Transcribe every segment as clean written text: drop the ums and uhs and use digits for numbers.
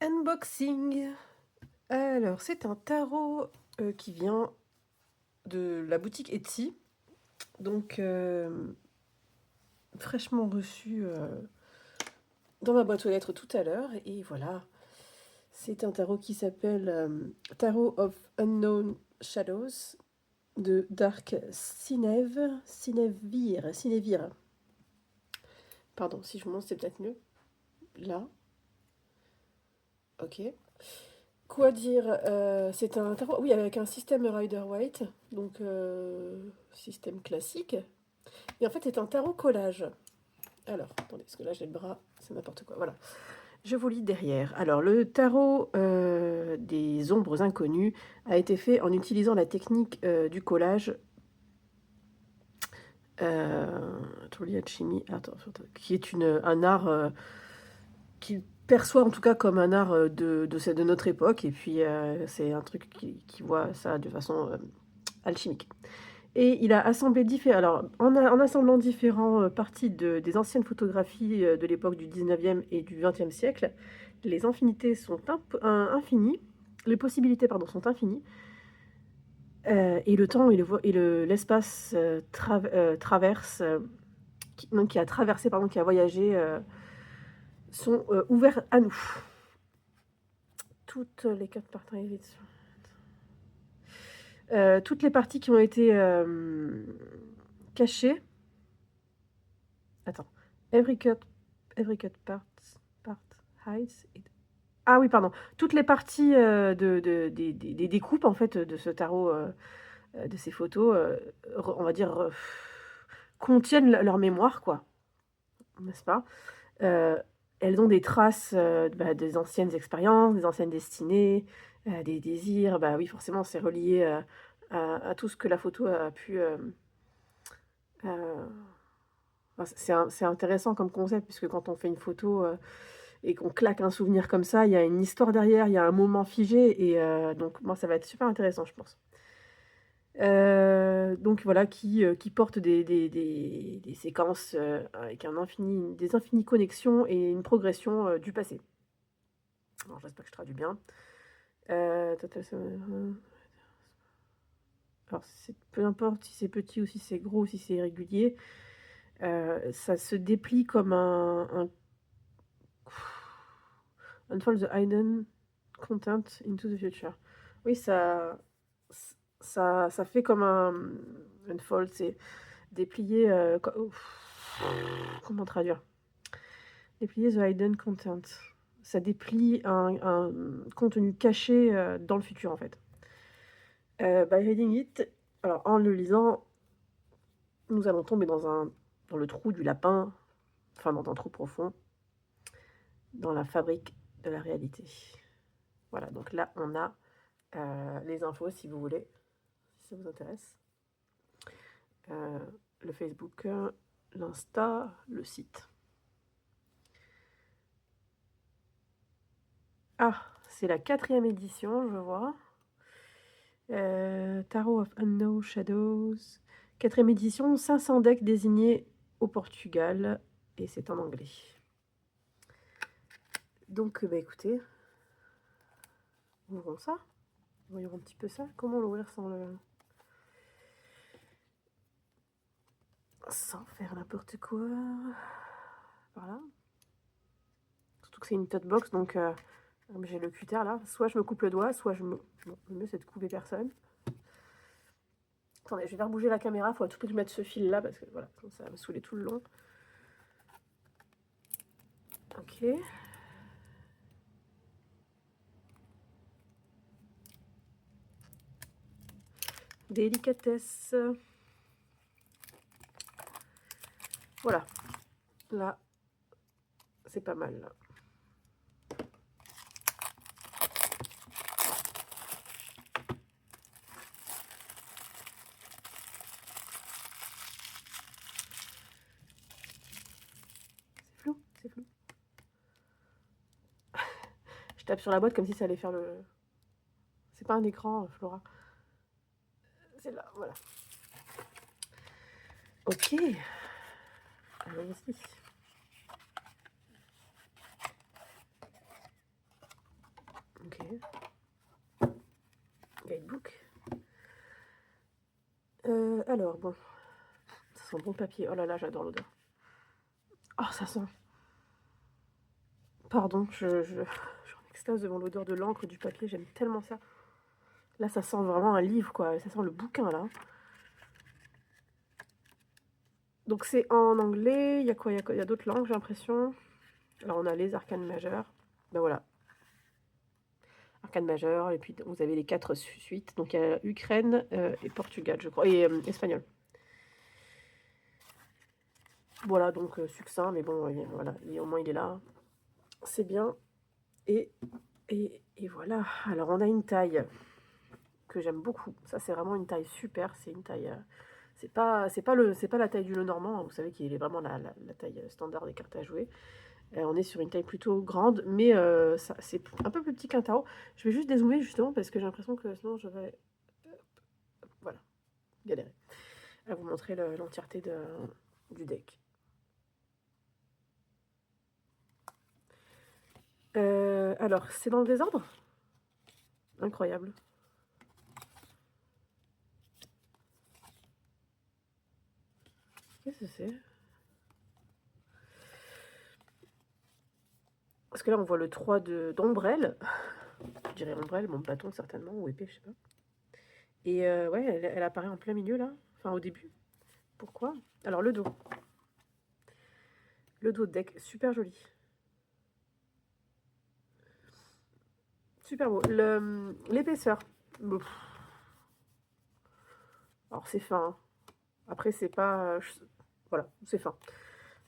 Unboxing. Alors, c'est un tarot qui vient de la boutique Etsy. Donc, fraîchement reçu dans ma boîte aux lettres tout à l'heure. Et voilà, c'est un tarot qui s'appelle Tarot of Unknown Shadows de Dark Sinevir. Pardon, si je monte, c'est peut-être mieux. Là. Ok. Quoi dire c'est un tarot, oui, avec un système Rider-Waite, donc système classique. Et en fait, c'est un tarot collage. Alors, attendez, parce que là, j'ai le bras, c'est n'importe quoi. Voilà. Je vous lis derrière. Alors, le tarot des ombres inconnues a été fait en utilisant la technique du collage Trulli Alchemy, qui est un art qu'il perçoit en tout cas comme un art de notre époque. Et puis, c'est un truc qui voit ça de façon alchimique. Et il a assemblé alors, en assemblant différentes parties des anciennes photographies de l'époque du 19e et du 20e siècle, les infinités sont infinies, les possibilités pardon, sont infinies, et le temps et l'espace traverse, qui a traversé, pardon, qui a voyagé, sont ouverts à nous. Toutes les quatre parties. Toutes les parties qui ont été cachées. Attends. Every cut part hides it. Ah oui, pardon. Toutes les parties des découpes en fait de ce tarot, de ces photos, on va dire, contiennent leur mémoire, quoi, n'est-ce pas? Euh, Elles ont des traces des anciennes expériences, des anciennes destinées, des désirs. Bah oui, forcément, c'est relié à tout ce que la photo a pu. C'est intéressant comme concept, puisque quand on fait une photo et qu'on claque un souvenir comme ça, il y a une histoire derrière, il y a un moment figé, et donc moi, ça va être super intéressant, je pense. Donc voilà, qui porte des séquences avec des infinies connexions et une progression du passé. Alors, j'espère que je traduis bien. Alors, peu importe si c'est petit ou si c'est gros ou si c'est irrégulier, ça se déplie comme un unfold the hidden content into the future. Oui, ça fait comme un unfold, c'est déplier. Comment traduire? Déplier the hidden content. Ça déplie un contenu caché dans le futur, en fait. By reading it, alors en le lisant, nous allons tomber dans le trou du lapin, enfin dans un trou profond, dans la fabrique de la réalité. Voilà, donc là, on a les infos, si vous voulez, si ça vous intéresse. Le Facebook, l'Insta, le site. Ah, c'est la 4e édition, je vois. Tarot of Unknown Shadows. 4e édition, 500 decks désignés au Portugal, et c'est en anglais. Donc, écoutez, ouvrons ça. Voyons un petit peu ça. Comment l'ouvrir sans faire n'importe quoi. Voilà. Surtout que c'est une tote box, donc j'ai le cutter là. Soit je me coupe le doigt, soit je me... Bon, le mieux c'est de couper personne. Attendez, je vais faire bouger la caméra. Faut à tout prix que je mette ce fil là, parce que voilà, ça va me saouler tout le long. Ok. Délicatesse. Voilà. Là, c'est pas mal là. C'est flou, c'est flou. Je tape sur la boîte comme si ça allait faire le... C'est pas un écran, Flora. C'est là, voilà. Ok. Allons-y. Guidebook. Alors, bon. Ça sent bon papier. Oh là là, j'adore l'odeur. Oh, ça sent. Pardon, je suis en extase devant l'odeur de l'encre, du papier. J'aime tellement ça. Là, ça sent vraiment un livre, quoi. Ça sent le bouquin, là. Donc, c'est en anglais. Il y a quoi? Il y a d'autres langues, j'ai l'impression. Alors, on a les arcanes majeures. Ben voilà. Arcane majeure. Et puis, vous avez les 4 suites. Donc, il y a Ukraine et Portugal, je crois. Et espagnol. Voilà, donc succinct, mais bon, voilà. Et au moins, il est là. C'est bien. Et voilà. Alors, on a une taille que j'aime beaucoup. Ça, c'est vraiment une taille super. C'est une taille... c'est pas la taille du Lenormand, hein. Vous savez qu'il est vraiment la taille standard des cartes à jouer. On est sur une taille plutôt grande, mais c'est un peu plus petit qu'un tarot. Je vais juste dézoomer, justement, parce que j'ai l'impression que sinon, je vais... voilà, galérer à vous montrer l'entièreté du deck. Alors, c'est dans le désordre? Incroyable. Qu'est-ce que c'est? Parce que là, on voit le 3 d'ombrelle. Je dirais ombrelle, mon bâton certainement, ou épée, je sais pas. Et ouais, elle apparaît en plein milieu, là. Enfin, au début. Pourquoi? Alors, le dos. Le dos de deck, super joli. Super beau. L'épaisseur. Alors, c'est fin, hein. Après, c'est pas... voilà, c'est fin.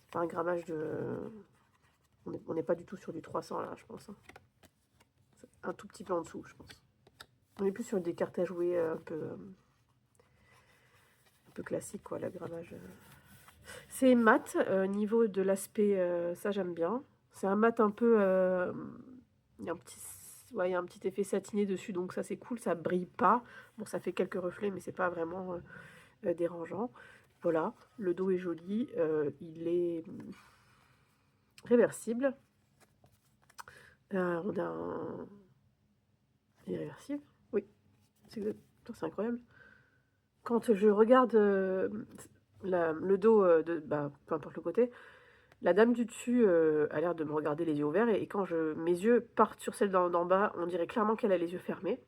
C'est pas un grammage de... On n'est pas du tout sur du 300, là, je pense, hein. Un tout petit peu en dessous, je pense. On est plus sur des cartes à jouer un peu classique, quoi, la grammage. C'est mat, niveau de l'aspect, ça j'aime bien. C'est un mat un peu... il y a un petit... ouais, il y a un petit effet satiné dessus, donc ça c'est cool, ça brille pas. Bon, ça fait quelques reflets, mais c'est pas vraiment dérangeant. Voilà, le dos est joli, il est réversible. On a un... Il est réversible? Oui, c'est incroyable. Quand je regarde le dos, peu importe le côté, la dame du dessus a l'air de me regarder les yeux ouverts, et quand mes yeux partent sur celle d'en bas, on dirait clairement qu'elle a les yeux fermés.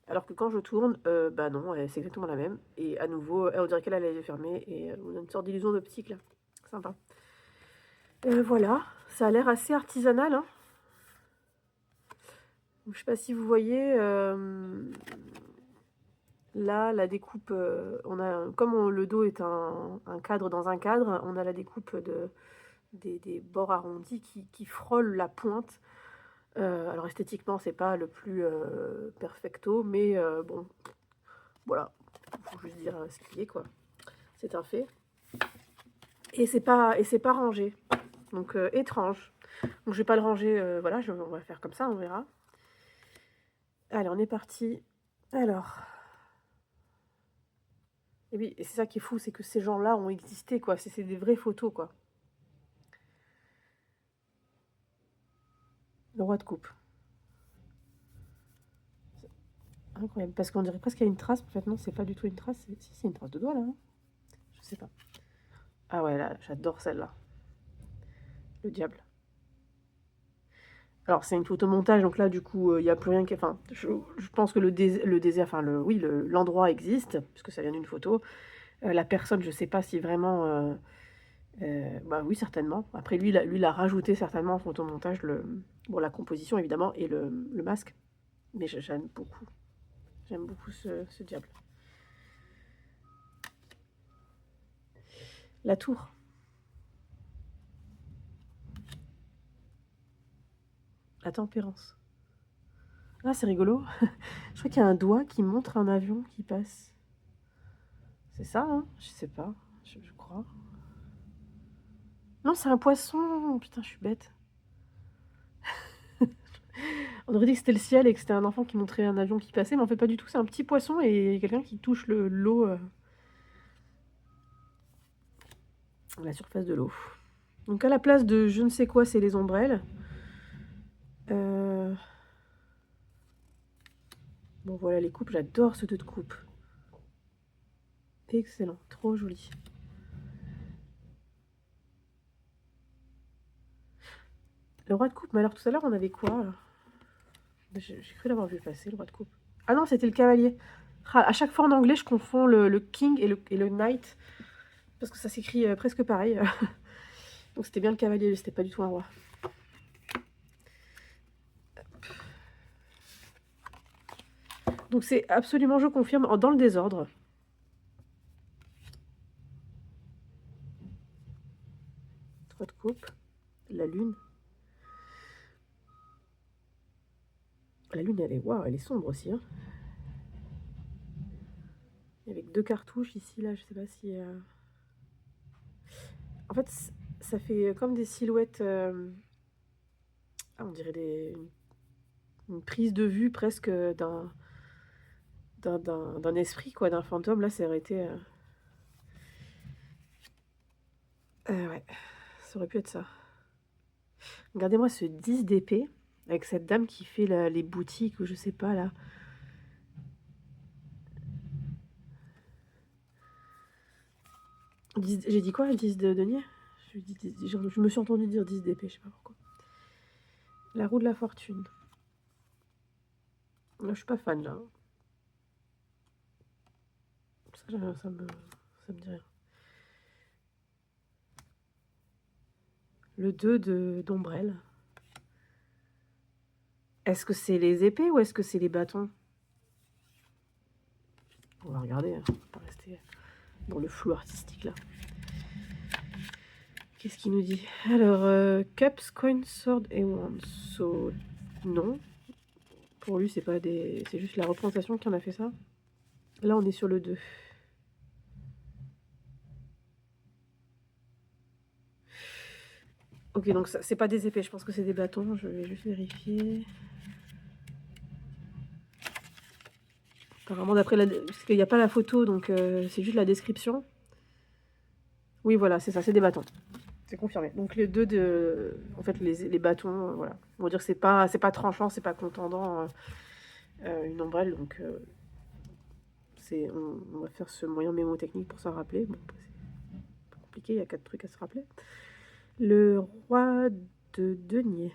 Alors que quand je tourne, bah non, c'est exactement la même. Et à nouveau, on dirait qu'elle a les yeux fermés, et on a une sorte d'illusion d'optique là. Sympa. Voilà, ça a l'air assez artisanal, hein. Je sais pas si vous voyez, là, la découpe, comme le dos est un cadre dans un cadre, on a la découpe des bords arrondis qui frôlent la pointe. Alors esthétiquement, c'est pas le plus perfecto, mais bon, voilà, faut juste dire ce qui est, quoi. C'est un fait. Et c'est pas rangé, donc étrange. Donc je vais pas le ranger, voilà, on va faire comme ça, on verra. Allez, on est parti. Alors, et oui, et c'est ça qui est fou, c'est que ces gens-là ont existé, quoi. C'est des vraies photos, quoi. Le roi de coupe. Incroyable, parce qu'on dirait presque qu'il y a une trace. En fait, non, c'est pas du tout une trace. Si, c'est une trace de doigt, là, hein. Je sais pas. Ah ouais, là, j'adore celle-là. Le diable. Alors, c'est une photomontage, donc là, du coup, il n'y a plus rien qui... Enfin, je pense que le désert... Enfin, oui, l'endroit existe, puisque ça vient d'une photo. La personne, je sais pas si vraiment... bah oui, certainement. Après, lui, il a rajouté certainement en photomontage bon, la composition, évidemment, et le masque. Mais j'aime beaucoup. J'aime beaucoup ce diable. La tour. La tempérance. Ah, c'est rigolo. Je crois qu'il y a un doigt qui montre un avion qui passe. C'est ça, hein? Je sais pas. Je crois. Non, c'est un poisson. Putain, je suis bête. On aurait dit que c'était le ciel et que c'était un enfant qui montrait un avion qui passait, mais en fait pas du tout. C'est un petit poisson et quelqu'un qui touche l'eau, la surface de l'eau. Donc à la place de je ne sais quoi, c'est les ombrelles. Bon, voilà les coupes. J'adore ce 2 de coupe. Excellent, trop joli. Le roi de coupe, mais alors tout à l'heure, on avait quoi? J'ai cru l'avoir vu passer, le roi de coupe. Ah non, c'était le cavalier. Ah, à chaque fois en anglais, je confonds le king et le knight, parce que ça s'écrit presque pareil. Donc c'était bien le cavalier, c'était pas du tout un roi. Donc c'est absolument, je confirme, dans le désordre. Roi de coupe, la lune. La lune, elle est, waouh, elle est sombre aussi. Hein. Avec 2 cartouches ici, là, je sais pas si... En fait, ça fait comme des silhouettes... Ah, on dirait une prise de vue presque d'un esprit, quoi, d'un fantôme. Là, ça aurait été... ouais, ça aurait pu être ça. Regardez-moi ce 10 d'épée, avec cette dame qui fait les boutiques, ou je sais pas, là. J'ai dit quoi, 10 de denier? Je me suis entendu dire 10 d'épée, je sais pas pourquoi. La roue de la fortune. Là, je suis pas fan, là. Ça me dit rien. Le 2 d'ombrelle. Est-ce que c'est les épées ou est-ce que c'est les bâtons? On va regarder, hein. On va pas rester dans le flou artistique, là. Qu'est-ce qu'il nous dit? Alors, Cups, Coin, Sword et Wands. So, non. Pour lui, c'est pas des... C'est juste la représentation qui en a fait ça. Là, on est sur le 2. Ok, donc c'est pas des épées, je pense que c'est des bâtons. Je vais juste vérifier. Apparemment, d'après la... Parce qu'il n'y a pas la photo, donc c'est juste la description. Oui, voilà, c'est ça, c'est des bâtons. C'est confirmé. Donc les 2 de... En fait, les bâtons, voilà. On va dire que c'est pas tranchant, c'est pas contendant une ombrelle, donc... on va faire ce moyen mémotechnique pour s'en rappeler. Bon, c'est pas compliqué, il y a 4 trucs à se rappeler. Le roi de denier.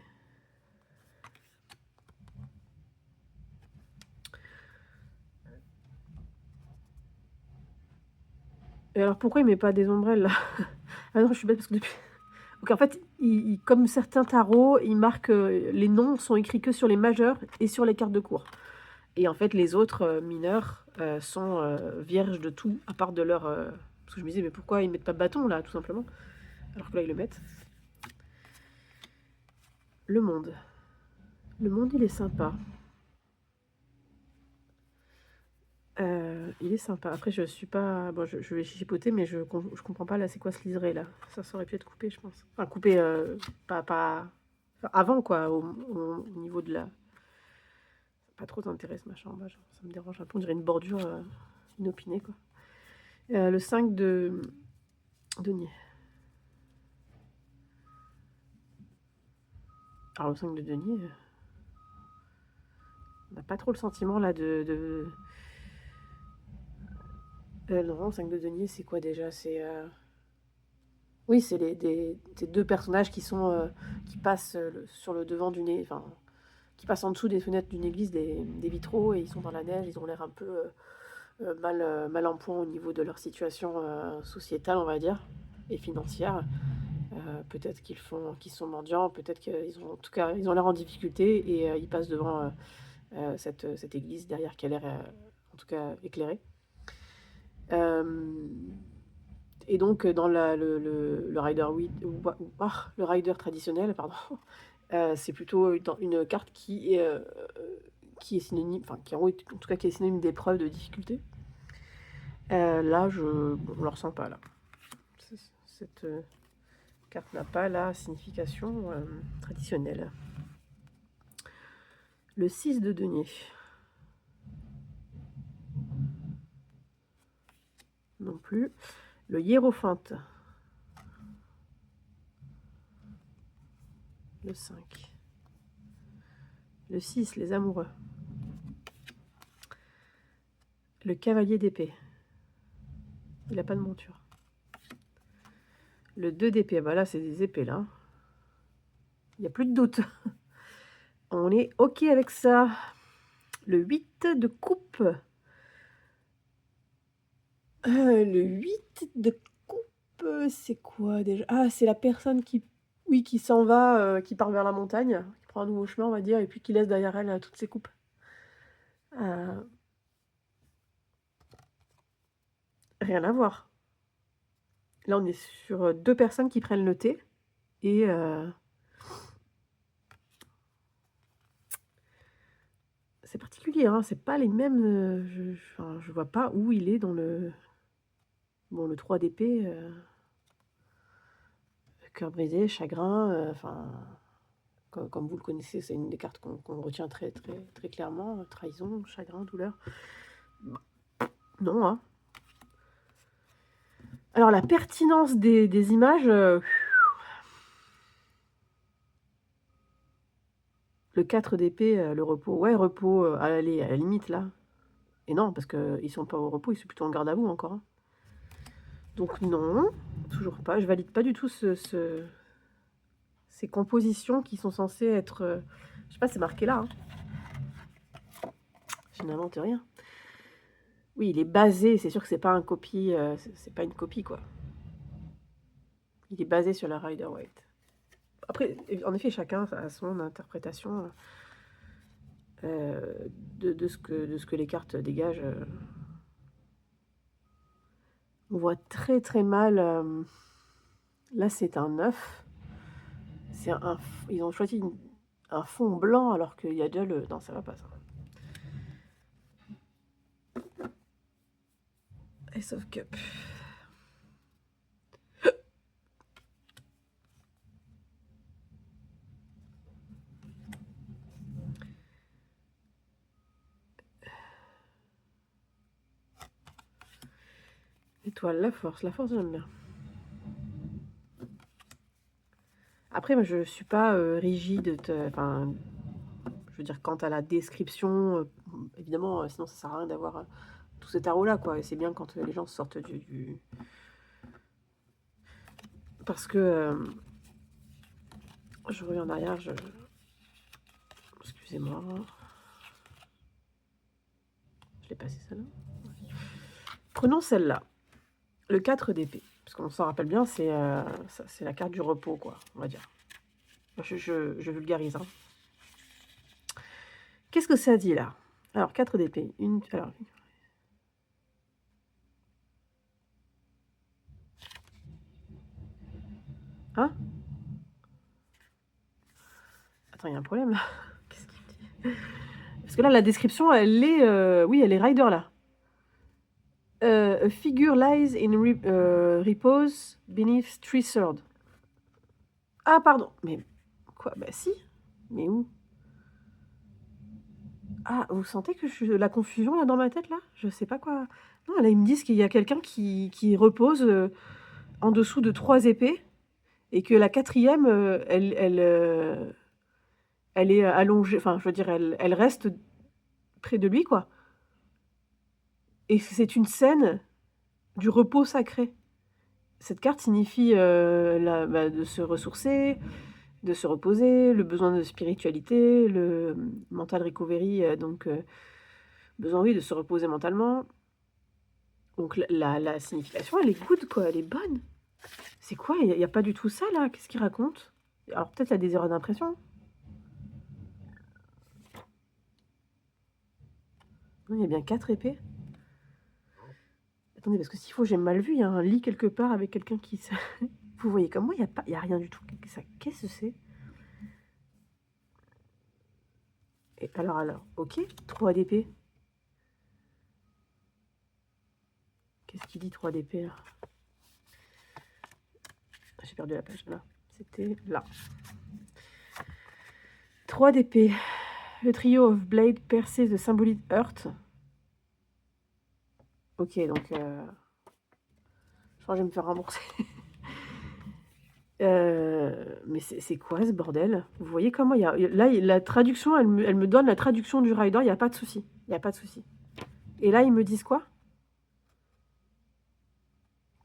Et alors pourquoi il met pas des ombrelles là? Ah non, je suis bête parce que depuis... Donc en fait, comme certains tarots, il marque les noms sont écrits que sur les majeurs et sur les cartes de cour. Et en fait, les autres mineurs sont vierges de tout, à part de leur... Parce que je me disais, mais pourquoi ils mettent pas bâton là, tout simplement? Alors que là, ils le mettent. Le monde. Le monde, il est sympa. Il est sympa. Après, je suis pas... Bon, je vais chipoter, mais je comprends pas, là, c'est quoi ce liseré, là? Ça aurait pu être coupé, je pense. Enfin, coupé, pas... Enfin, avant, quoi, au niveau de la... Pas trop d'intérêt, ce machin en bas, genre, ça me dérange un peu. On dirait une bordure inopinée, quoi. Le 5 de denier. Alors, le 5 de denier... on n'a pas trop le sentiment, là, non, 5 de denier, c'est quoi, déjà? C'est... Oui, c'est ces 2 personnages qui sont... qui passent sur le devant du nez... Enfin, qui passent en dessous des fenêtres d'une église, des vitraux, et ils sont dans la neige, ils ont l'air un peu mal en point au niveau de leur situation sociétale, on va dire, et financière. Peut-être qu'ils sont mendiants, peut-être qu'ils ont, en tout cas, ils ont l'air en difficulté, et ils passent devant cette église derrière qui a l'air, en tout cas, éclairée. Et donc, dans le rider, le rider traditionnel, pardon, c'est plutôt une carte qui est synonyme, enfin, en tout cas, qui est synonyme d'épreuve, de difficulté. Là, on ne le ressent pas, là. Cette carte n'a pas la signification traditionnelle. Le 6 de denier. Non plus. Le hiérophante. Le 5. Le 6, les amoureux. Le cavalier d'épée. Il n'a pas de monture. Le 2 d'épée. Bah là, c'est des épées, là. Il n'y a plus de doute. On est OK avec ça. Le 8 de coupe. Le 8 de coupe, c'est quoi déjà? Ah, c'est la personne qui, oui, qui s'en va, qui part vers la montagne, qui prend un nouveau chemin, on va dire, et puis qui laisse derrière elle toutes ses coupes. Rien à voir. Là, on est sur 2 personnes qui prennent le thé, et c'est particulier, hein, c'est pas les mêmes. Enfin, je vois pas où il est dans le. Bon, le 3 d'épée, cœur brisé, chagrin, enfin. Comme vous le connaissez, c'est une des cartes qu'on retient très, très, très clairement. Trahison, chagrin, douleur. Non, hein. Alors, la pertinence des images... le 4 d'épée, le repos. Ouais, repos, à la limite, là. Et non, parce qu'ils sont pas au repos, ils sont plutôt en garde à vous, encore. Hein. Donc non, toujours pas. Je valide pas du tout ces compositions qui sont censées être... je sais pas, c'est marqué là. Hein. Je n'invente rien. Oui, il est basé, c'est sûr que c'est pas un copie, c'est pas une copie, quoi. Il est basé sur la Rider-Waite. Après, en effet, chacun a son interprétation de ce que les cartes dégagent. On voit très très mal. Là, c'est un 9. Ils ont choisi un fond blanc alors qu'il y a déjà le... Non, ça va pas, ça. Ace of Cup. Étoile, la force j'aime bien. Après, moi, je suis pas rigide. Enfin, je veux dire, quant à la description, évidemment, sinon ça sert à rien d'avoir tout ce tarot-là, quoi. Et c'est bien quand les gens sortent du... Parce que... je reviens en arrière, excusez-moi. Je l'ai passé celle-là. Prenons celle-là. Le 4 d'épée. Parce qu'on s'en rappelle bien, c'est la carte du repos, quoi, on va dire. Je vulgarise. Hein. Qu'est-ce que ça dit, là? Alors, 4 d'épée. Alors... Hein? Attends, il y a un problème, là. Qu'est-ce qu'il dit? Parce que là, la description, elle est... oui, elle est rider, là. A figure lies in repose beneath three swords. Ah, pardon. Mais quoi? Bah si. Mais où? Ah, vous sentez que la confusion là dans ma tête là? Je sais pas quoi. Non, là ils me disent qu'il y a quelqu'un qui repose en dessous de 3 épées et que la 4e, elle est allongée. Enfin, je veux dire, elle reste près de lui, quoi. Et c'est une scène du repos sacré. Cette carte signifie de se ressourcer, de se reposer, le besoin de spiritualité, le mental recovery, donc besoin, oui, de se reposer mentalement. Donc la signification, elle est good, quoi, elle est bonne. C'est quoi? Il n'y a pas du tout ça, là? Qu'est-ce qu'il raconte? Alors peut-être il y a des erreurs d'impression. Non, il y a bien 4 épées. Attendez, parce que s'il faut, j'ai mal vu, il y a un lit quelque part avec quelqu'un qui... Vous voyez comme moi, il n'y a rien du tout. Qu'est-ce que c'est? Et alors, ok, 3 d'épée. Qu'est-ce qu'il dit 3 d'épée, là? J'ai perdu la page, là. C'était là. 3 d'épée. Le trio of blade percé de symbolique hurt. Ok, donc... je crois que je vais me faire rembourser. Mais c'est quoi ce bordel? Vous voyez comment il y a... Là, la traduction, elle me donne la traduction du rider, il n'y a pas de souci. Il n'y a pas de souci. Et là, ils me disent quoi?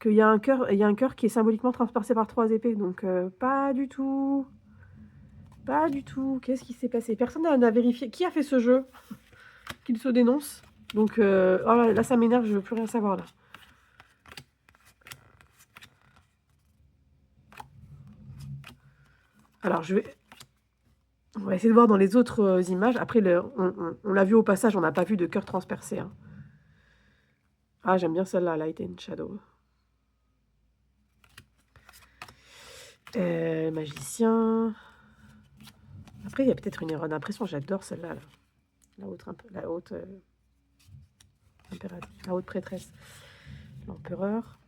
Qu'il y a un cœur qui est symboliquement transpercé par 3 épées. Donc, pas du tout. Pas du tout. Qu'est-ce qui s'est passé? Personne n'a vérifié. Qui a fait ce jeu? Qu'il se dénonce. Donc, oh là, ça m'énerve, je veux plus rien savoir là. Alors, on va essayer de voir dans les autres images. Après, on l'a vu au passage, on n'a pas vu de cœur transpercé. Hein. Ah, j'aime bien celle-là, Light and Shadow. Magicien. Après, il y a peut-être une erreur d'impression. J'adore celle-là. Là. La haute prêtresse. L'empereur.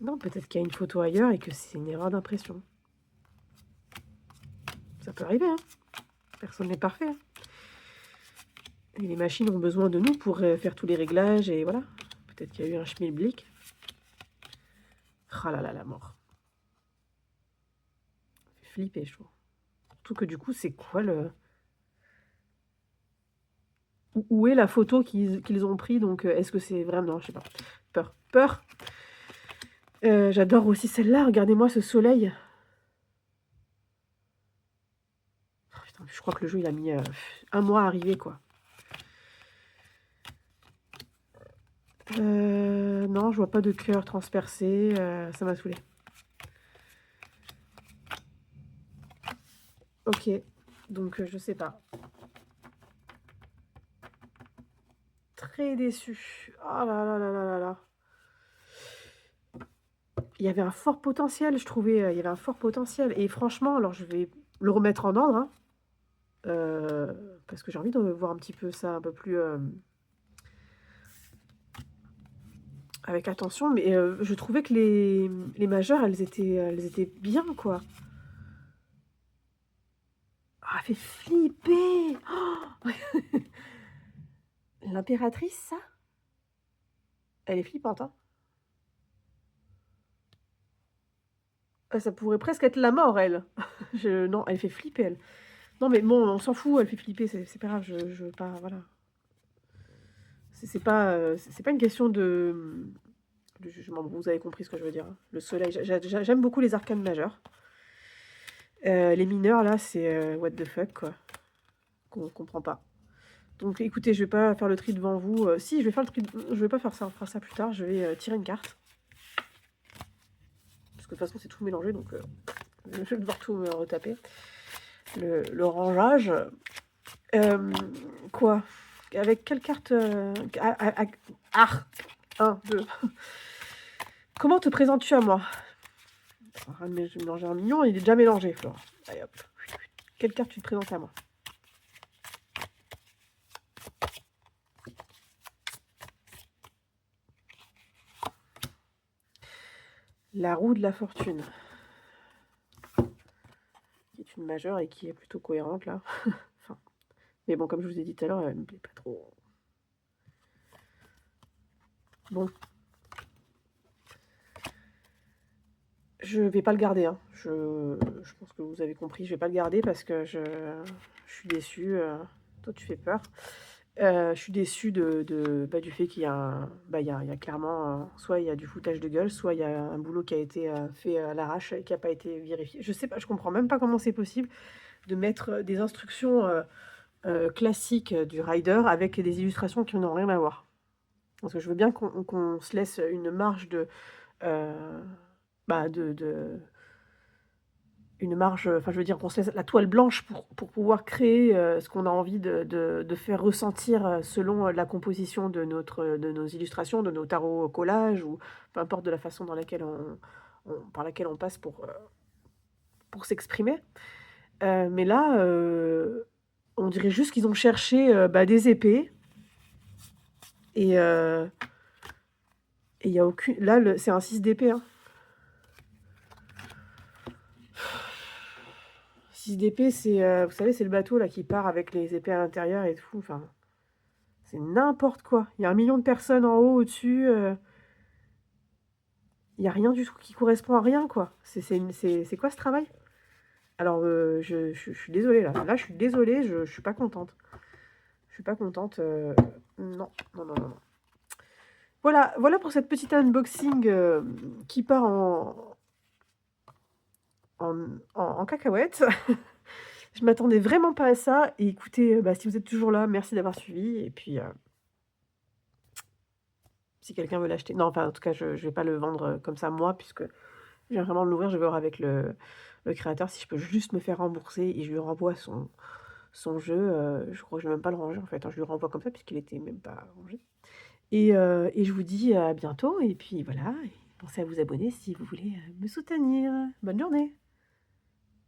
Non, peut-être qu'il y a une photo ailleurs et que c'est une erreur d'impression. Ça peut arriver, hein. Personne n'est parfait. Hein. Et les machines ont besoin de nous pour faire tous les réglages et voilà. Peut-être qu'il y a eu un schmilblick. Ah là là, la mort. Ça fait flipper, je trouve. Surtout que du coup, c'est quoi le... Où est la photo qu'ils ont pris? Donc, est-ce que c'est vraiment... Non, je sais pas. Peur. Peur. J'adore aussi celle-là. Regardez-moi ce soleil. Oh, putain, je crois que le jeu, il a mis 1 mois à arriver, quoi. Non, je vois pas de cœur transpercé. Ça m'a saoulé. Ok. Donc, je sais pas. Très déçu. Oh là là là là là là. Il y avait un fort potentiel, je trouvais. Il y avait un fort potentiel. Et franchement, alors je vais le remettre en ordre. Hein, parce que j'ai envie de voir un petit peu ça un peu plus avec attention. Mais je trouvais que les majeures, elles étaient bien, quoi. Ah, elle fait flipper. Oh L'impératrice, ça? Elle est flippante, hein. Ça pourrait presque être la mort, elle. Non, elle fait flipper, elle. Non, mais bon, on s'en fout, elle fait flipper, c'est pas grave, je veux pas... Voilà. C'est pas une question de jugement. Vous avez compris ce que je veux dire. Hein. Le soleil, j'aime beaucoup les arcanes majeures. Les mineurs, là, c'est what the fuck, quoi. Qu'on comprend pas. Donc, écoutez, je vais pas faire le tri devant vous. Si, je vais faire le tri... Je vais pas faire ça, on fera ça plus tard. Je vais tirer une carte. Parce que de toute façon, c'est tout mélangé, donc je vais devoir tout me retaper. Le rangeage. Quoi? Avec quelle carte 1, 2. Comment te présentes-tu à moi? Je vais mélanger un mignon, il est déjà mélangé, Flore. Allez hop. Quelle carte tu te présentes à moi? La roue de la fortune. Qui est une majeure et qui est plutôt cohérente là. Enfin, mais bon, comme je vous ai dit tout à l'heure, elle me plaît pas trop. Bon. Je vais pas le garder. Hein. Je pense que vous avez compris. Je vais pas le garder parce que je suis déçue. Toi, tu fais peur. Je suis déçue du fait qu'il y a, il y a clairement, soit il y a du foutage de gueule, soit il y a un boulot qui a été fait à l'arrache et qui n'a pas été vérifié. Je sais pas, je comprends même pas comment c'est possible de mettre des instructions classiques du rider avec des illustrations qui n'ont rien à voir. Parce que je veux bien qu'on se laisse une marge euh, une marge, enfin je veux dire qu'on se laisse la toile blanche pour pouvoir créer ce qu'on a envie de faire ressentir selon la composition de nos illustrations, de nos tarots collages, ou peu importe de la façon dans laquelle par laquelle on passe pour s'exprimer. Mais là, on dirait juste qu'ils ont cherché des épées, et il y a aucune... Là, c'est un 6 d'épée, hein. 6 d'épée, c'est, vous savez, c'est le bateau là qui part avec les épées à l'intérieur et tout. Enfin, c'est n'importe quoi. Il y a 1 million de personnes en haut, au-dessus. Il y a rien du tout qui correspond à rien, quoi. C'est quoi ce travail? Alors, je suis désolée là. Là, je suis désolée, je suis pas contente. Je suis pas contente. Non, non, non, non, non. Voilà pour cette petite unboxing, qui part en cacahuète. Je m'attendais vraiment pas à ça et écoutez, bah, si vous êtes toujours là, merci d'avoir suivi et puis, si quelqu'un veut l'acheter non, enfin, en tout cas, je vais pas le vendre, comme ça moi puisque je viens vraiment de l'ouvrir, je vais voir avec le créateur si je peux juste me faire rembourser et je lui renvoie son jeu, je crois que je vais même pas le ranger en fait, hein, je lui renvoie comme ça puisqu'il était même pas rangé et je vous dis à bientôt et puis voilà et pensez à vous abonner si vous voulez, me soutenir. Bonne journée.